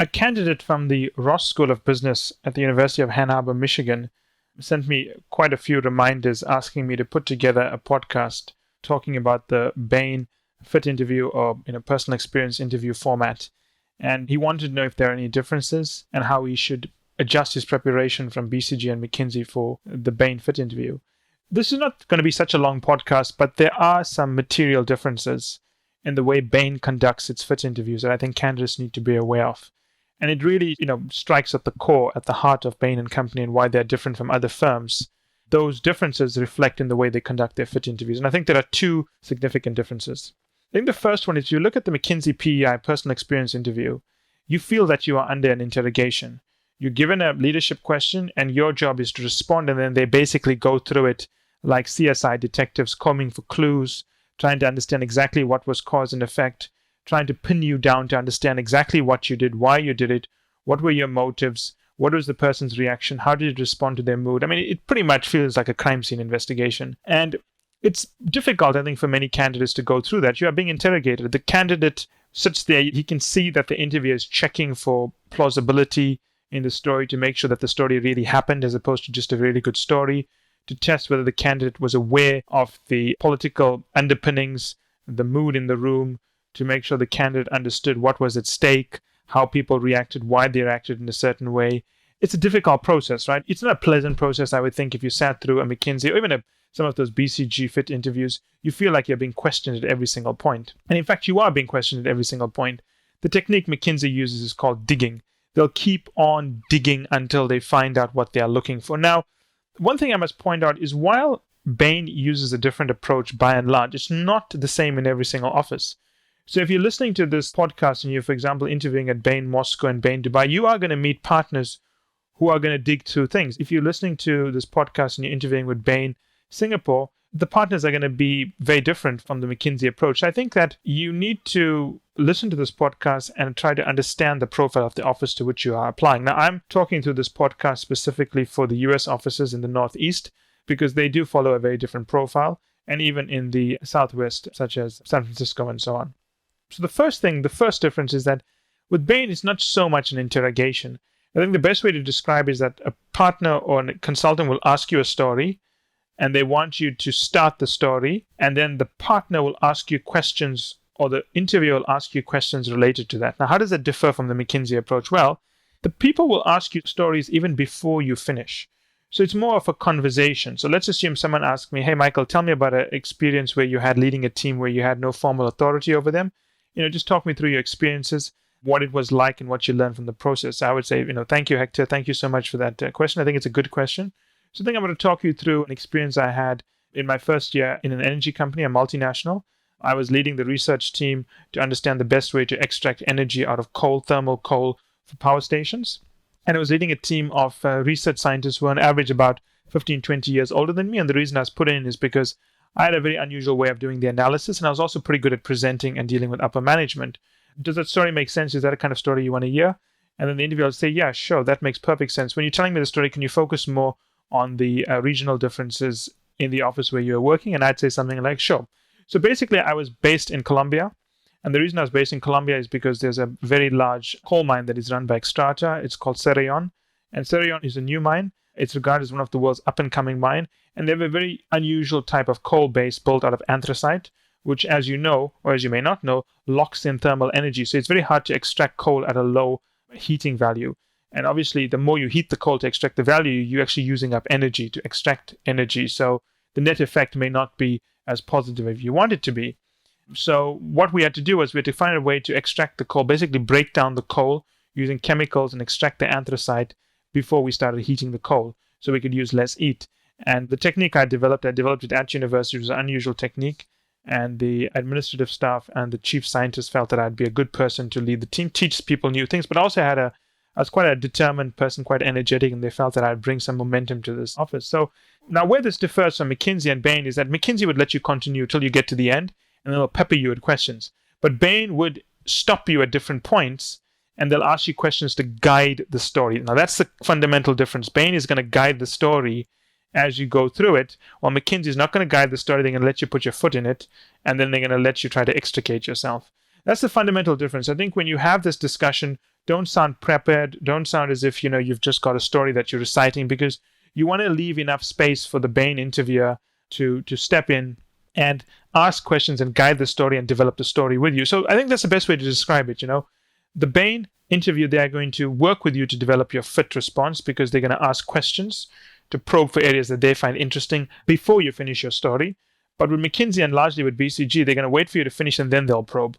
A candidate from the Ross School of Business at the University of Ann Arbor, Michigan, sent me quite a few reminders asking me to put together a podcast talking about the Bain FIT interview or personal experience interview format. And he wanted to know if there are any differences and how he should adjust his preparation from BCG and McKinsey for the Bain FIT interview. This is not going to be such a long podcast, but there are some material differences in the way Bain conducts its FIT interviews that I think candidates need to be aware of. And it really, strikes at the core, at the heart of Bain & Company and why they're different from other firms. Those differences reflect in the way they conduct their FIT interviews. And I think there are two significant differences. I think the first one is you look at the McKinsey PEI personal experience interview, you feel that you are under an interrogation. You're given a leadership question and your job is to respond, and then they basically go through it like CSI detectives combing for clues, trying to understand exactly what was cause and effect, trying to pin you down to understand exactly what you did, why you did it, what were your motives, what was the person's reaction, how did you respond to their mood. I mean, it pretty much feels like a crime scene investigation. And it's difficult, I think, for many candidates to go through that. You are being interrogated. The candidate sits there, he can see that the interviewer is checking for plausibility in the story to make sure that the story really happened as opposed to just a really good story, to test whether the candidate was aware of the political underpinnings, the mood in the room, to make sure the candidate understood what was at stake, how people reacted, why they reacted in a certain way. It's a difficult process, right? It's not a pleasant process, I would think, if you sat through a McKinsey or even some of those BCG FIT interviews. You feel like you're being questioned at every single point. And in fact, you are being questioned at every single point. The technique McKinsey uses is called digging. They'll keep on digging until they find out what they are looking for. Now, one thing I must point out is while Bain uses a different approach by and large, it's not the same in every single office. So if you're listening to this podcast and you're, for example, interviewing at Bain Moscow and Bain Dubai, you are going to meet partners who are going to dig through things. If you're listening to this podcast and you're interviewing with Bain Singapore, the partners are going to be very different from the McKinsey approach. I think that you need to listen to this podcast and try to understand the profile of the office to which you are applying. Now, I'm talking through this podcast specifically for the US offices in the Northeast because they do follow a very different profile, and even in the Southwest, such as San Francisco and so on. So the first difference is that with Bain, it's not so much an interrogation. I think the best way to describe it is that a partner or a consultant will ask you a story, and they want you to start the story, and then the partner will ask you questions, or the interviewer will ask you questions related to that. Now, how does that differ from the McKinsey approach? Well, the people will ask you stories even before you finish. So it's more of a conversation. So let's assume someone asks me, hey, Michael, tell me about an experience where you had leading a team where you had no formal authority over them. Just talk me through your experiences, what it was like and what you learned from the process. I would say, thank you, Hector. Thank you so much for that question. I think it's a good question. So I think I'm going to talk you through an experience I had in my first year in an energy company, a multinational. I was leading the research team to understand the best way to extract energy out of thermal coal for power stations. And I was leading a team of research scientists who were on average about 15, 20 years older than me. And the reason I was put in is because I had a very unusual way of doing the analysis, and I was also pretty good at presenting and dealing with upper management. Does that story make sense? Is that a kind of story you want to hear? And then the interviewer will say, yeah, sure, that makes perfect sense. When you're telling me the story, can you focus more on the regional differences in the office where you're working? And I'd say something like, sure. So basically, I was based in Colombia. And the reason I was based in Colombia is because there's a very large coal mine that is run by Xstrata. It's called Cerrejón. And Cerrejón is a new mine. It's regarded as one of the world's up-and-coming mine. And they have a very unusual type of coal base built out of anthracite, which, as you know, or as you may not know, locks in thermal energy. So it's very hard to extract coal at a low heating value. And obviously, the more you heat the coal to extract the value, you're actually using up energy to extract energy. So the net effect may not be as positive as you want it to be. So what we had to do was we had to find a way to extract the coal, basically break down the coal using chemicals and extract the anthracite before we started heating the coal so we could use less heat. And the technique I developed it at university. It was an unusual technique. And the administrative staff and the chief scientist felt that I'd be a good person to lead the team, teach people new things, but also I was quite a determined person, quite energetic, and they felt that I'd bring some momentum to this office. So now where this differs from McKinsey and Bain is that McKinsey would let you continue till you get to the end, and they'll pepper you with questions. But Bain would stop you at different points, and they'll ask you questions to guide the story. Now that's the fundamental difference. Bain is going to guide the story as you go through it, while McKinsey is not going to guide the story. They're going to let you put your foot in it, and then they're going to let you try to extricate yourself. That's the fundamental difference. I think when you have this discussion, don't sound prepared, don't sound as if, you've just got a story that you're reciting, because you want to leave enough space for the Bain interviewer to step in and ask questions and guide the story and develop the story with you. So I think that's the best way to describe it. The Bain interview, they are going to work with you to develop your fit response, because they're going to ask questions to probe for areas that they find interesting before you finish your story. But with McKinsey and largely with BCG, they're going to wait for you to finish and then they'll probe.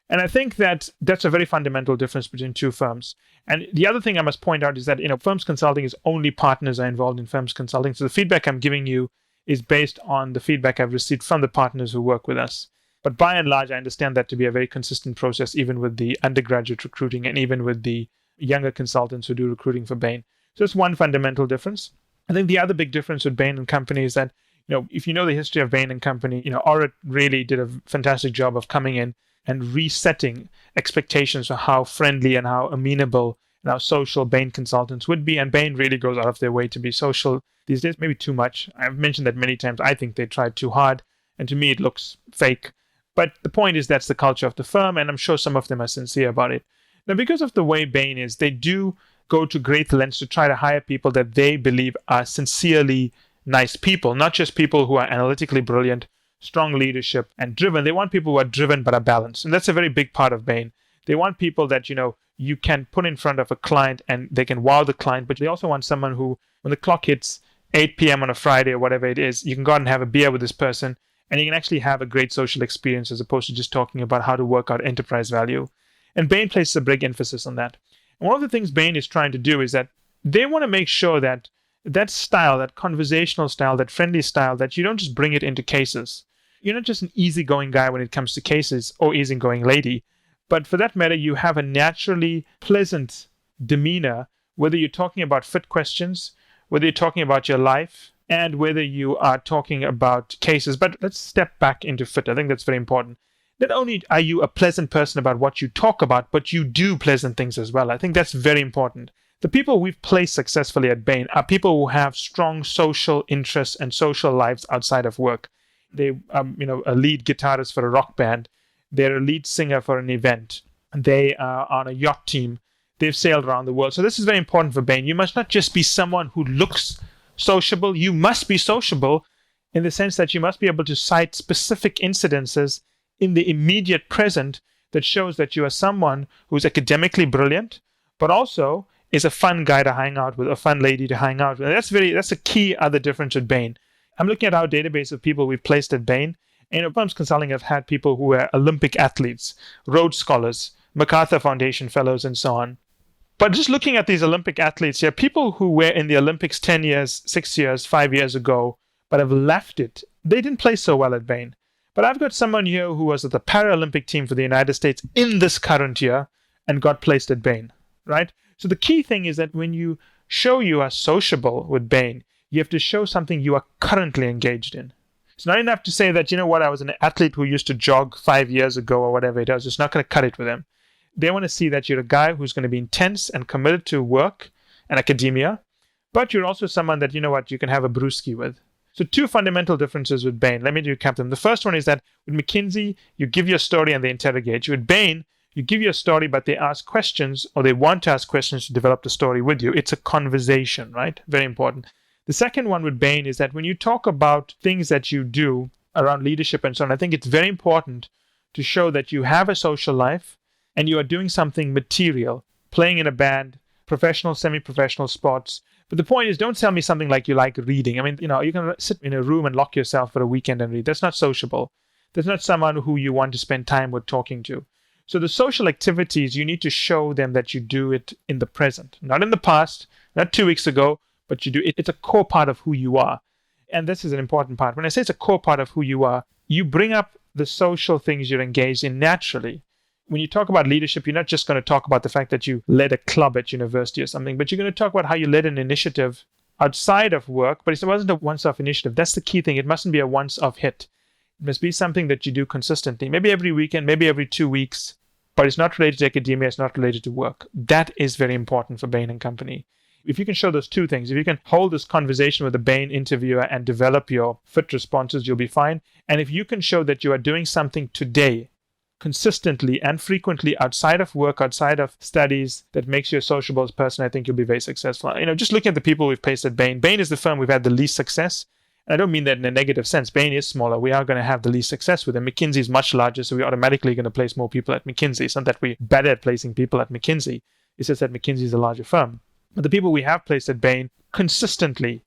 And I think that that's a very fundamental difference between two firms. And the other thing I must point out is that, firms consulting is only partners are involved in firms consulting. So the feedback I'm giving you is based on the feedback I've received from the partners who work with us. But by and large, I understand that to be a very consistent process, even with the undergraduate recruiting and even with the younger consultants who do recruiting for Bain. So that's one fundamental difference. I think the other big difference with Bain & Company is that, if you know the history of Bain & Company, Orit really did a fantastic job of coming in and resetting expectations for how friendly and how amenable and how social Bain consultants would be. And Bain really goes out of their way to be social these days, maybe too much. I've mentioned that many times. I think they tried too hard, and to me it looks fake. But the point is that's the culture of the firm, and I'm sure some of them are sincere about it. Now, because of the way Bain is, they do go to great lengths to try to hire people that they believe are sincerely nice people, not just people who are analytically brilliant, strong leadership, and driven. They want people who are driven but are balanced. And that's a very big part of Bain. They want people that, you can put in front of a client and they can wow the client, but they also want someone who, when the clock hits 8 p.m. on a Friday or whatever it is, you can go out and have a beer with this person and you can actually have a great social experience as opposed to just talking about how to work out enterprise value. And Bain places a big emphasis on that. And one of the things Bain is trying to do is that they want to make sure that that style, that conversational style, that friendly style, that you don't just bring it into cases. You're not just an easygoing guy when it comes to cases or easygoing lady, but for that matter, you have a naturally pleasant demeanor, whether you're talking about fit questions, whether you're talking about your life, and whether you are talking about cases. But let's step back into fit. I think that's very important. Not only are you a pleasant person about what you talk about, but you do pleasant things as well. I think that's very important. The people we've placed successfully at Bain are people who have strong social interests and social lives outside of work. They are, a lead guitarist for a rock band. They're a lead singer for an event. They are on a yacht team. They've sailed around the world. So this is very important for Bain. You must not just be someone who looks sociable. You must be sociable in the sense that you must be able to cite specific incidences in the immediate present that shows that you are someone who's academically brilliant, but also is a fun guy to hang out with, a fun lady to hang out with. And that's a key other difference with Bain. I'm looking at our database of people we've placed at Bain. And Firms Consulting have had people who are Olympic athletes, Rhodes Scholars, MacArthur Foundation Fellows, and so on. But just looking at these Olympic athletes here, people who were in the Olympics 10 years, 6 years, 5 years ago, but have left it, they didn't play so well at Bain. But I've got someone here who was at the Paralympic team for the United States in this current year and got placed at Bain, right? So the key thing is that when you show you are sociable with Bain, you have to show something you are currently engaged in. It's not enough to say that, I was an athlete who used to jog 5 years ago or whatever it is. It's not going to cut it with them. They want to see that you're a guy who's going to be intense and committed to work and academia, but you're also someone that, you can have a brewski with. So two fundamental differences with Bain. Let me recap them. The first one is that with McKinsey, you give your story and they interrogate you. With Bain, you give your story, but they ask questions, or they want to ask questions to develop the story with you. It's a conversation, right? Very important. The second one with Bain is that when you talk about things that you do around leadership and so on, I think it's very important to show that you have a social life and you are doing something material, playing in a band, professional, semi-professional sports. But the point is, don't tell me something like you like reading. You can sit in a room and lock yourself for a weekend and read. That's not sociable. That's not someone who you want to spend time with talking to. So the social activities, you need to show them that you do it in the present, not in the past, not 2 weeks ago, but you do it. It's a core part of who you are. And this is an important part. When I say it's a core part of who you are, you bring up the social things you're engaged in naturally. When you talk about leadership, you're not just going to talk about the fact that you led a club at university or something, but you're going to talk about how you led an initiative outside of work, but it wasn't a once-off initiative. That's the key thing. It mustn't be a once-off hit. It must be something that you do consistently, maybe every weekend, maybe every 2 weeks, but it's not related to academia, it's not related to work. That is very important for Bain & Company. If you can show those two things, if you can hold this conversation with a Bain interviewer and develop your fit responses, you'll be fine. And if you can show that you are doing something today consistently and frequently outside of work, outside of studies, that makes you a sociable person, I think you'll be very successful. Just looking at the people we've placed at Bain. Bain is the firm we've had the least success. And I don't mean that in a negative sense. Bain is smaller. We are going to have the least success with them. McKinsey is much larger, so we're automatically going to place more people at McKinsey. It's not that we're better at placing people at McKinsey. It's just that McKinsey is a larger firm. But the people we have placed at Bain consistently,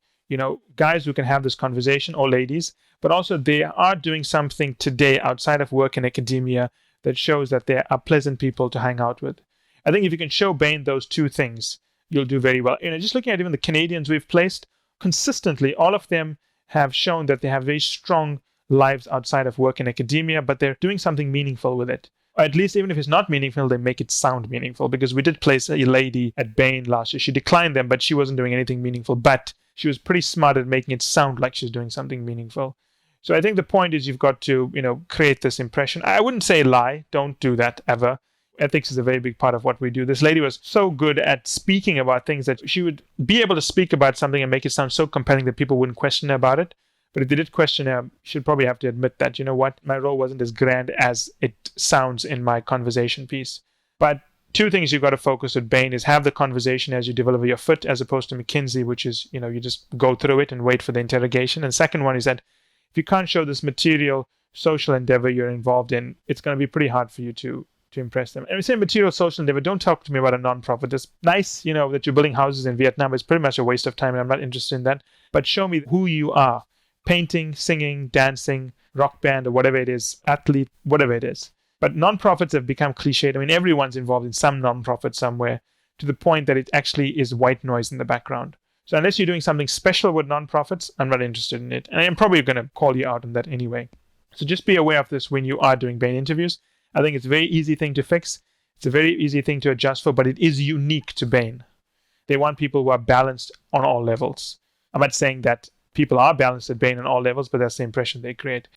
guys who can have this conversation, or ladies, but also they are doing something today outside of work and academia that shows that they are pleasant people to hang out with. I think if you can show Bain those two things, you'll do very well. Just looking at even the Canadians we've placed, consistently, all of them have shown that they have very strong lives outside of work and academia, but they're doing something meaningful with it. Or at least even if it's not meaningful, they make it sound meaningful. Because we did place a lady at Bain last year. She declined them, but she wasn't doing anything meaningful. But she was pretty smart at making it sound like she's doing something meaningful. So I think the point is you've got to, create this impression. I wouldn't say lie. Don't do that ever. Ethics is a very big part of what we do. This lady was so good at speaking about things that she would be able to speak about something and make it sound so compelling that people wouldn't question her about it. But if they did question her, she'd probably have to admit that, my role wasn't as grand as it sounds in my conversation piece. But two things you've got to focus with Bain is have the conversation as you deliver your FIT, as opposed to McKinsey, which is, you just go through it and wait for the interrogation. And second one is that if you can't show this material social endeavor you're involved in, it's going to be pretty hard for you to impress them. And we say material social endeavor, don't talk to me about a non-profit. It's nice, that you're building houses in Vietnam. It's pretty much a waste of time, and I'm not interested in that. But show me who you are. Painting, singing, dancing, rock band, or whatever it is, athlete, whatever it is. But non-profits have become cliched. Everyone's involved in some non-profit somewhere, to the point that it actually is white noise in the background. So unless you're doing something special with non-profits, I'm not interested in it. And I'm probably going to call you out on that anyway. So just be aware of this when you are doing Bain interviews. I think it's a very easy thing to fix. It's a very easy thing to adjust for, but it is unique to Bain. They want people who are balanced on all levels. I'm not saying that people are balanced at Bain on all levels, but that's the impression they create.